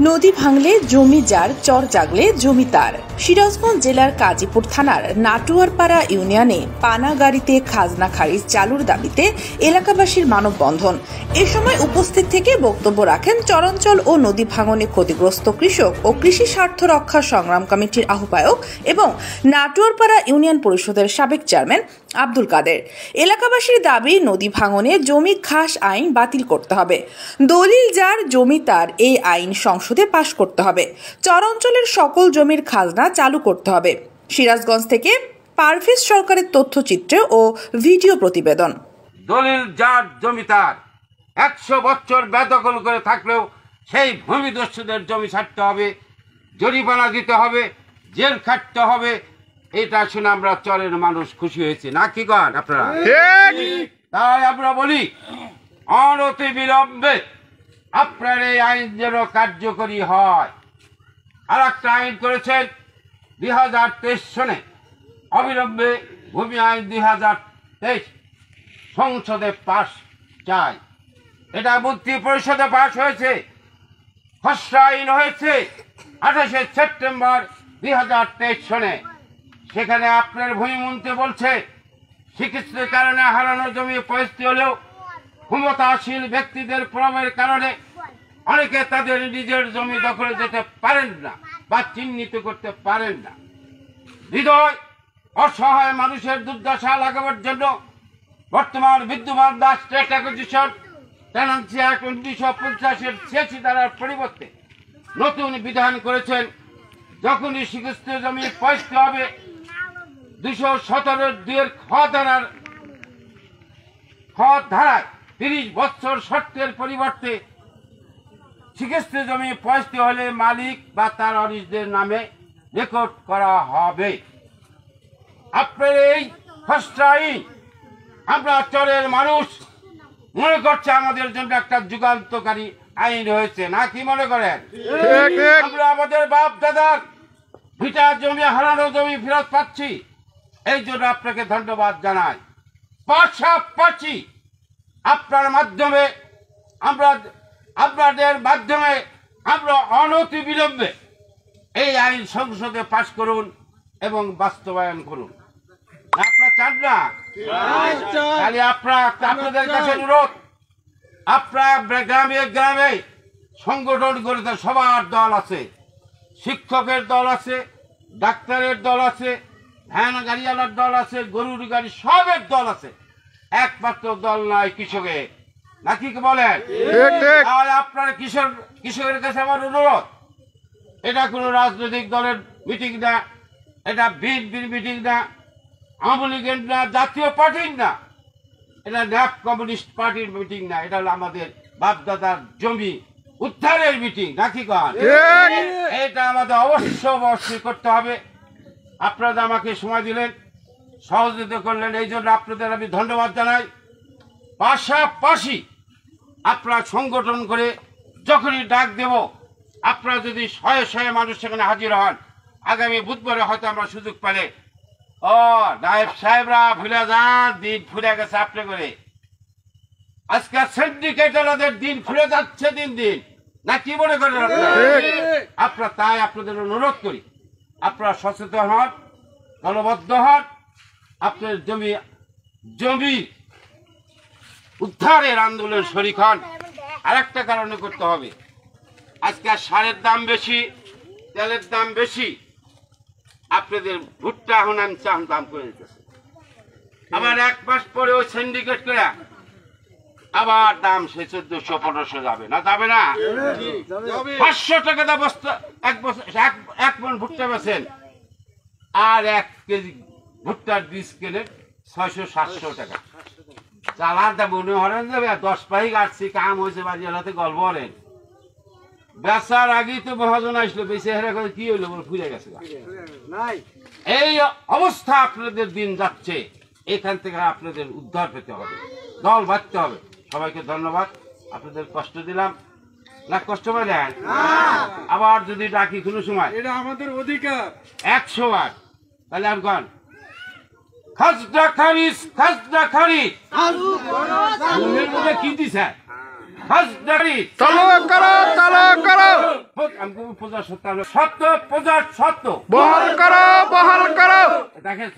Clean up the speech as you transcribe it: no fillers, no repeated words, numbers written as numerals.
নদী ভাঙলে জমি যার, চর জাগলে জমি তার। সিরাজগঞ্জ জেলার কাজীপুর থানার নাটুয়ারপাড়া ইউনিয়নে পানা গাড়িতে খাজনা খারিজ চালুর দাবিতে এলাকাবাসীর মানববন্ধন। এ সময় উপস্থিত থেকে বক্তব্য রাখেন চরাঞ্চল ও নদী ভাঙনে ক্ষতিগ্রস্ত কৃষক ও কৃষি স্বার্থ রক্ষা সংগ্রাম কমিটির আহ্বায়ক এবং নাটুয়ারপাড়া ইউনিয়ন পরিষদের সাবেক চেয়ারম্যান আব্দুল কাদের। এলাকাবাসীর দাবি, নদী ভাঙনে জমি খাস আইন বাতিল করতে হবে, দলিল যার জমি তার এই আইন সংসদে পাশ করতে হবে, চরাঞ্চলের সকল জমির খাজনা চালু করতে হবে। সিরাজগঞ্জ থেকে পারভেজ সরকারের তথ্যচিত্র ও ভিডিও প্রতিবেদন। দলিল যার জমি তার, 100 বছর বেদখল করে থাকলেও সেই ভূমিদস্যুদের জমি ছাড়তে হবে, জরিমানা দিতে হবে, জেল খাটতে হবে। এটা শুনে আমরা চরের মানুষ খুশি হয়েছে, না কি কন আপনারা? তাই আমরা বলি, অনতি বিলম্বে আপনার এই আইন যেন কার্যকরী হয়। আর একটা আইন করেছেন 2023 সনে, অবিলম্বে ভূমি আইন 2023 সংসদে পাশ চাই। এটা মন্ত্রী পরিষদে পাশ হয়েছে, খসড়া আইন হয়েছে 28শে সেপ্টেম্বর 2023 সনে। সেখানে আপনার ভূমিমন্ত্রী বলছে, চিকিৎসার কারণে হারানো জমি পরিস্থিতি হলেও ক্ষমতাশীল ব্যক্তিদের প্রভাবের কারণে অনেকে তাদের নিজের জমি দখলে যেতে পারেন না বা চিহ্নিত করতে পারেন না। হৃদয় অসহায় মানুষের দুর্দশা লাগাবার জন্য বর্তমান বিদ্যমান the state acquisition tenancy act 1950-এর 86 ধারার পরিবর্তে নতুন বিধান করেছেন। যখনই স্বীকৃত জমি পরিস্থিতি হবে 217-2 খ ধারায় 30 বছর শর্তের পরিবর্তে স্বীকৃত জমি পরিস্থিতি হলে মালিক বা তার ওয়ারিশদের নামে রেকর্ড করা হবে। আপনার এই খসড়া আইন আমরা চরের মানুষ মনে করছে আমাদের জন্য একটা যুগান্তকারী আইন হয়েছে, না কি মনে করেন? আমরা আমাদের বাপ দাদার ভিটা জমি, হারানো জমি ফেরত পাচ্ছি, এই জন্য আপনাকে ধন্যবাদ জানাই। পাশাপাশি আপনার মাধ্যমে আপনাদের মাধ্যমে আমরা অনতি বিলম্বে এই আইন সংসদে পাশ করুন এবং বাস্তবায়ন করুন। আপনারা চান না? তাহলে আপনাদের কাছে অনুরোধ, আপনারা গ্রামে গ্রামে সংগঠন করতে, সবার দল আছে, শিক্ষকের দল আছে, ডাক্তারের দল আছে, ভ্যান গাড়িওয়ালার দল আছে, গরুর গাড়ি সবের দল আছে, একমাত্র দল নাই কৃষকের, নাকি বলেন? আর আপনার কৃষকের কাছে আমার অনুরোধ, এটা কোনো রাজনৈতিক দলের মিটিং না, এটা বিএনপির মিটিং না, আওয়ামী লীগের না, জাতীয় পার্টির না, এটা ন্যাপ কমিউনিস্ট পার্টির মিটিং না, এটা হলো আমাদের বাপদাদার জমি উদ্ধারের মিটিং, নাকি কন? এটা আমাদের অবশ্যই করতে হবে। আপনারা আমাকে সময় দিলেন, সহযোগিতা করলেন, এই জন্য আপনাদের আমি ধন্যবাদ জানাই। পাশাপাশি আপনারা সংগঠন করে যখনই ডাক দেব, আপনারা যদি শয়ে শয়ে মানুষ সেখানে হাজির হন, আগামী বুধবারে হয়তো আমরা সুযোগ পেলে, নায়েব সাহেবরা ভুলে যান, দিন ফুলে গেছে আপনি করে, আজকে সিন্ডিকেটরদের দিন ফুলে যাচ্ছে দিন দিন, না কি মনে করেন আপনারা? তাই আপনাদের অনুরোধ করি, আপনারা সচেতন হন, দলবদ্ধ হন, আপনার জমি উদ্ধারের আন্দোলন শরিক হন। আরেকটা কারণে করতে হবে, আজকে সারের দাম বেশি, তেলের দাম বেশি, আপনাদের ভুট্টা এখন দাম করে দিতেছে, আবার 1 মাস পরে ওই সিন্ডিকেট করে আবার দাম সে 1400-1500 যাবে না, যাবে না? 500 টাকা দা বস্তা, এক মন ভুট্টা বেছেন, আর 1 কেজি ভুট্টার বীজ কেনে 600-700 টাকা। চালার দাম মনে হরেন যাবে 10 পাই কাটছি, কাম হয়েছে, বাজি হলাতে গল্প হলেন, বেচার আগেই তো মহাজন আসলো, বেঁচে হেরা করে কি হইলো বলে ফুলে গেছে। এই অবস্থা আপনাদের দিন যাচ্ছে, এখান থেকে আপনাদের উদ্ধার পেতে হবে, দল বাঁধতে হবে। সবাইকে ধন্যবাদ, আপনাদের কষ্ট দিলাম না, কষ্ট পাইলেন? আবার যদি ডাকি কোনো সময়, এটা আমাদের অধিকার 100 বার, তাহলে আর কন খাজনা খারিজ, খাজনা খারিজ কি দিছে? ফৌজদারি চালু করো আমি প্রজা সত্য সত্য প্রজা সত্য বহাল করো দেখেন